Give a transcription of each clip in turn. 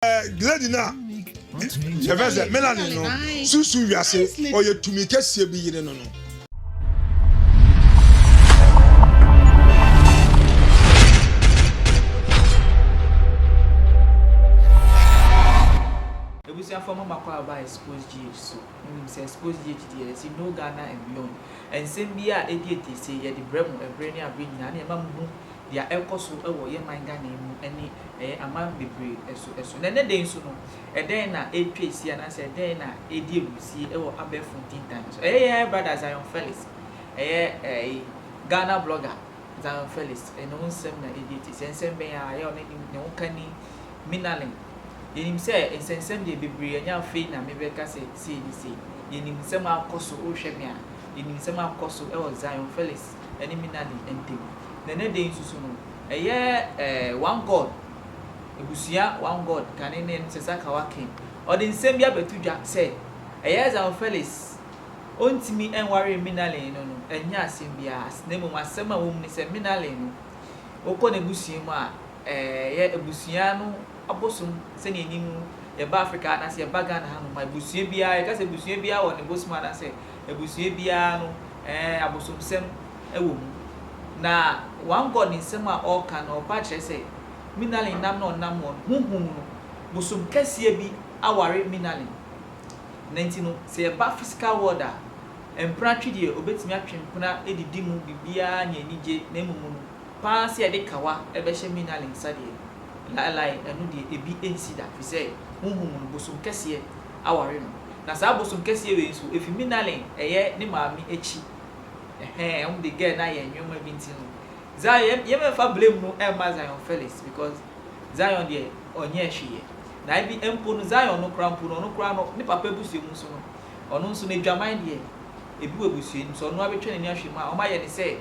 Gladina. Jefferson, Minalyn no. Susu wiase oye tumi kese bi yire no no. Ebusia former makwa by Xposed GH so. Say Xposed GH dey see no Ghana and beyond. And same bia ediate say ye the brem e brain a bring na na mamu dia ekoso e wo ye man Ghana mu ene amam bebre eso na ne den so no e den na etwesi na say den na edi ebusi e wo abefo 10 times brother Zionfelix Ghana blogger Zionfelix no nsem na ediate sensem ben a ye oni ne wokani Minalyn yenim say ensensem de bebre anya fe na mebeka say see yenim sem akoso o hweme a yenim sem akoso e wo Zionfelix eni Minalyn entem na ne den susu no Onegod ebusia Onegod kanene nsesaka waken odi nsem bia betudwa say Zionfelix ontimi enware Minalyn no enya asem bia nemu asem a wom ni say Minalyn no okọ na ebusia mu a ebusia no abosom se ne nim ye ba Africa na se ba Ghana ha no ma ebusia bia ye ka se ebusia bia wo ne bosma na se ebusia bia no abosom sem ewo mu na Onegod nsem a oka na opa kire se Minalyn nam no nam won hunhun no bosom kase bi aware Minalyn nanti no se ye ba physical world a empratwi de obetimi atwempuna edidi mu bibia nya nije na emumu no pa se ye de kawa ebe hye Minalyn sade lai enu de ebi ensida fi se hunhun no bosom kase aware no na sa bosom kase we so efi Minalyn ne maami echi the girl na ye nyoma binti no Zion ye me fa blame no ma Zionfelix because Zion de onye hwie na bi empo no Zion no kra no ni papa busie mu so no ono nso na dwaman de ebi webusie ni so no abetwe ni ahwe ma o ma ye ne say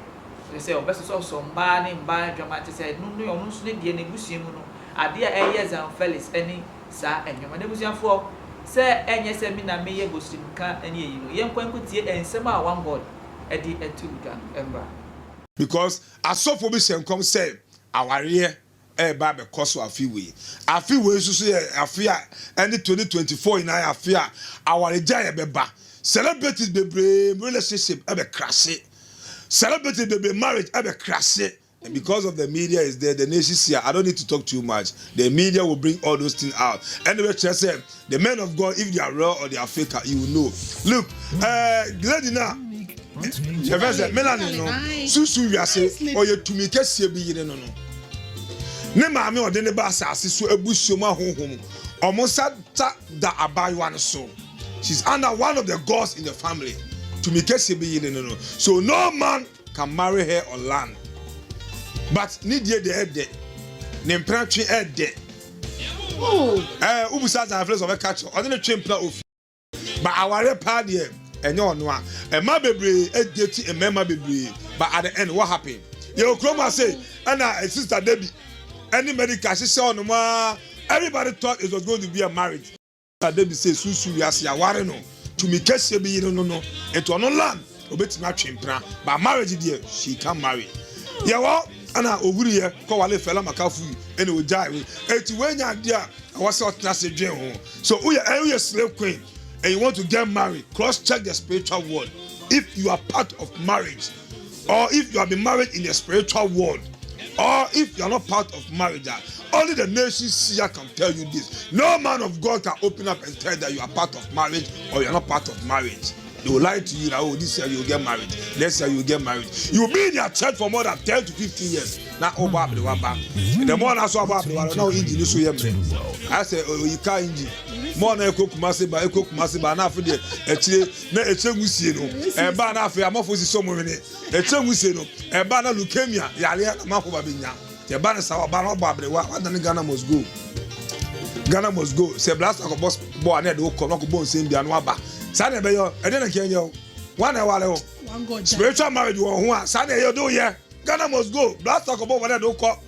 obeso so mba ne mba dwaman te say no ono nso ne de na busie mu no ade a Zionfelix eni sa enyoma na busiafo say enye say mi na me ye bosim ka eni eyi no ye nkwankutie ensem a Onegod edi etuga emba Because asofo bi senkom say aware ba be koso afiwe susu ye afia and 2024 in afia aware ja beba celebrities bebre relationship be crash celebrities bebre marriage be crash. And because of the media is there, the nations here, I don't need to talk too much. The media will bring all those things out. Anyway, just say the men of God, if they are real or they are fake, you will know. Look, Gladina. Jefferson, Minalyn no. Susu wiase oye tumi kese bi yire no no. Ne maame ode ne ba asase so ebusioma honhom. Omosa ta da abayo so. She's under one of the gods in the family. Tumi kese bi yire no no. So no man can marry her on land. But need ye the head there. Nempratwe head there. Ubusa Zionfelix of a catch. I didn't train plan of. But our party here. Enye ono a ema bebre edeti emema bebre but at the end what happened you kroma say and sister Debbie any medical she say ono ma everybody thought it was going to be a marriage. Sister Debbie say susu wiase aware no tumi kese bi yire no no eto ono land obetimi atwempra but marriage there she can marry yewo ana owuri ye ko wale fela makafu ene ojai eti wenya dia awase otna se dwen ho so uye slave queen and you want to get married, cross-check the spiritual world. If you are part of marriage, or if you have been married in the spiritual world, or if you are not part of marriage, only the nations here can tell you this. No man of God can open up and tell that you are part of marriage or you are not part of marriage. They will lie to you that, oh, this year you will get married, next year you will get married. You will be in your church for more than 10 to 15 years. Now, oh, Bob, the one back. The more I saw about the one, now engine is so young. I said, oh, you can't engine. More than a cook massive by a cook massive by enough for the Musino, and Banafi, I'm off with so many. A Musino, and Bana leukemia, Yalia, Makobabinia. The Bana Sawa Bana Bob, the one that Ghana must go. Ghana must go. Say, blast like a boss boy, and the Okonoko bones in Bianwaba. Sunday, and then I can you 1 hour. Spiritual marriage, one Sunday, you do, yeah. Ghana must go. Blast like a boy, and don't call.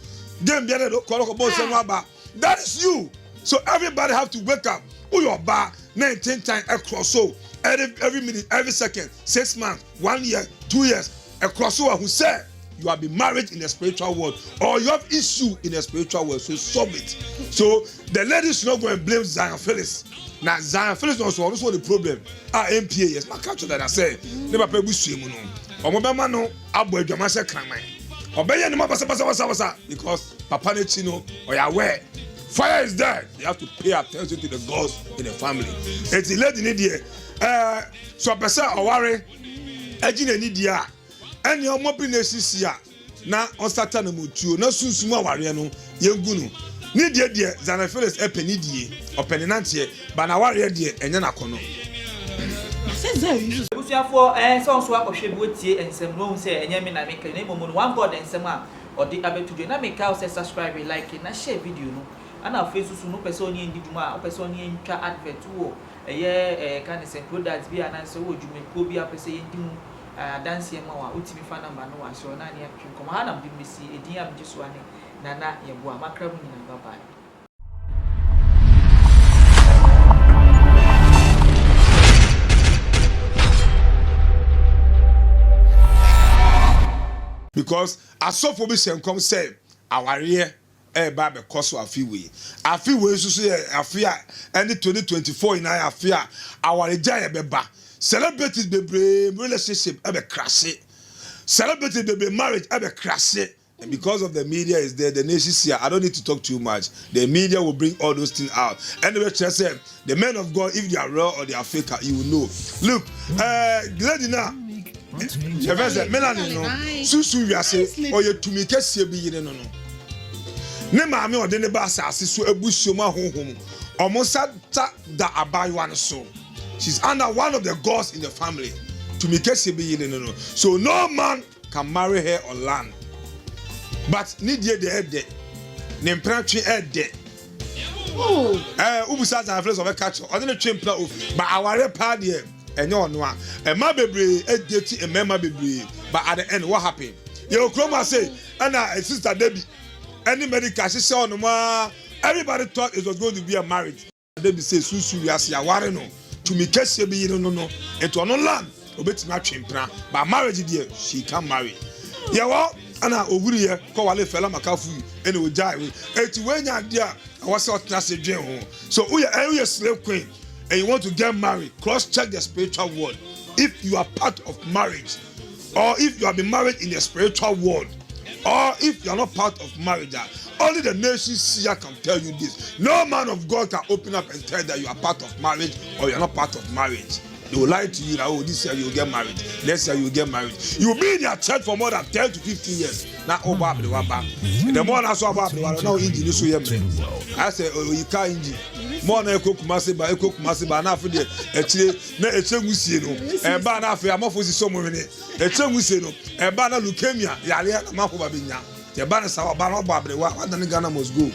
Game Biana don't call a boss and Waba. That is you. So everybody have to wake up. Who your bar 19 times across so every minute, every second, 6 months, 1 year, 2 years, across so who said you have been married in the spiritual world or you have issue in the spiritual world, so solve it. So the ladies should not go and blame Zionfelix. Now Zionfelix also the problem. MPA, yes, my culture that I say, never pay with swim. Omobama no, Abu Jamasa Kramai. Obey any mabasa because Papa Nechino or Yahweh. Fire is there. You have to pay attention to the gods in the family. It's a lady in the so Pesa or worry, Ejin and Nidia, and your mopping here. Now on Satan Mutu, no soon small warrior, young Gunu. Nidia dear, Zionfelix Epenidi or Penantia, but now warrior dear, and Yanakono. For songs swap of Shebuti and some room say, and Yamin, I make a name of one God and some or the other to do. And I make out subscribe, like it, and share video. And our faces no person in Duma, person in advert to a year can say products be an answer. Would you make Kobe up saying, dance your mama, ultimate fan number no one, so Nania can come on and be see a dear just one, Nana, Yabua, Macram in a bye. Because as so for me, come say, our ear. Baby, cause I feel we so say I fear any 2024 in I fear our giant beba celebrities baby relationship ever crash it celebrities baby marriage ever crash it and because of the media is there the nation here I don't need to talk too much the media will bring all those things out anyway just say the men of God if they are real or they are fake you will know look lady now Minalyn no susu we say or you to me kese bi yire no ne maame ode ne ba asase so abusioma honhom omosa da abaywa no so she's under one of the gods in the family to me kese be yile no so no man can marry her on land but need ye the head ne mpratwe head ubusa Zionfelix of catch ode ne twempla of but aware pa de enye ono a ma bebre edeti emema bebre but at the end what happened you kroma say and sister Debbie any medical she say on everybody thought it was going to be a marriage they be say susu we as ya ware no to me kese be no it on land obetima twempra but marriage there she can marry yeah well ana oguru ye ko wale fela makafu ene ojai eti wenya dia was otna se dwen ho so we slave queen and you want to get married cross check the spiritual world if you are part of marriage or if you have been married in the spiritual world or if you are not part of marriage, only the nations here can tell you this. No man of God can open up and tell that you are part of marriage or you are not part of marriage. They will lie to you that this year you will get married, next year you will get married. You will be in your church for more than 10 to 15 years. Now, the more I saw about the now engine is so I say, oh, you can't engine. More than a cook massive, now for the a chemusino, and banner for a mouth so many. A chemusino, a banner leukemia, Yalia, Mahobabinia, the banner Sawa Banner Babri, what then Ghana must go.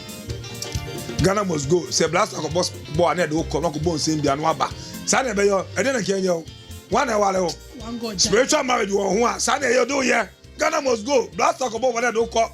Ghana must go. Say, blast of a boss, boy, and no Konoko bones in the Anwaba. Sunday, I didn't care you. 1 hour, spiritual marriage, one Sunday, you do, yeah. Ghana must go. Blast talk about what I don't call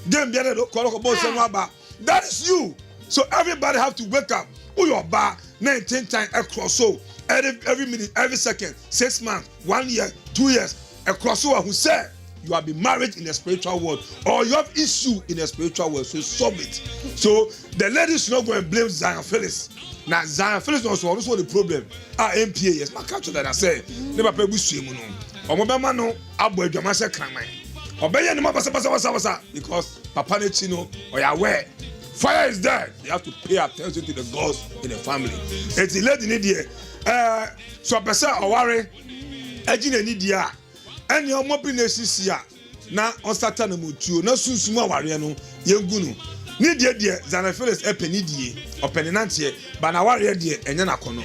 them, the other call about Sanwaba. That is you. So everybody have to wake up. Who your bar 19 times across so every minute, every second, 6 months, 1 year, 2 years, across so who said you have been married in the spiritual world or you have issue in the spiritual world, so solve it. So the ladies should not go and blame Zionfelix. Now Zionfelix also the problem. MPA, yes, my culture that I say never pay with swim. Omobama no Abu Jamasa Kramai. Obey any mabasa because Papa Nechino or Yahweh. Fire is there. You have to pay attention to the gods in the family. It's a lady in the so Pesa or worry, Ejin and Nidia, and your mopping here. Now on Satan Mutu, no soon small warrior, young Gunu. Nidia dear, Zionfelix Epenidi or Penantia, but now warrior dear, and Yanakono.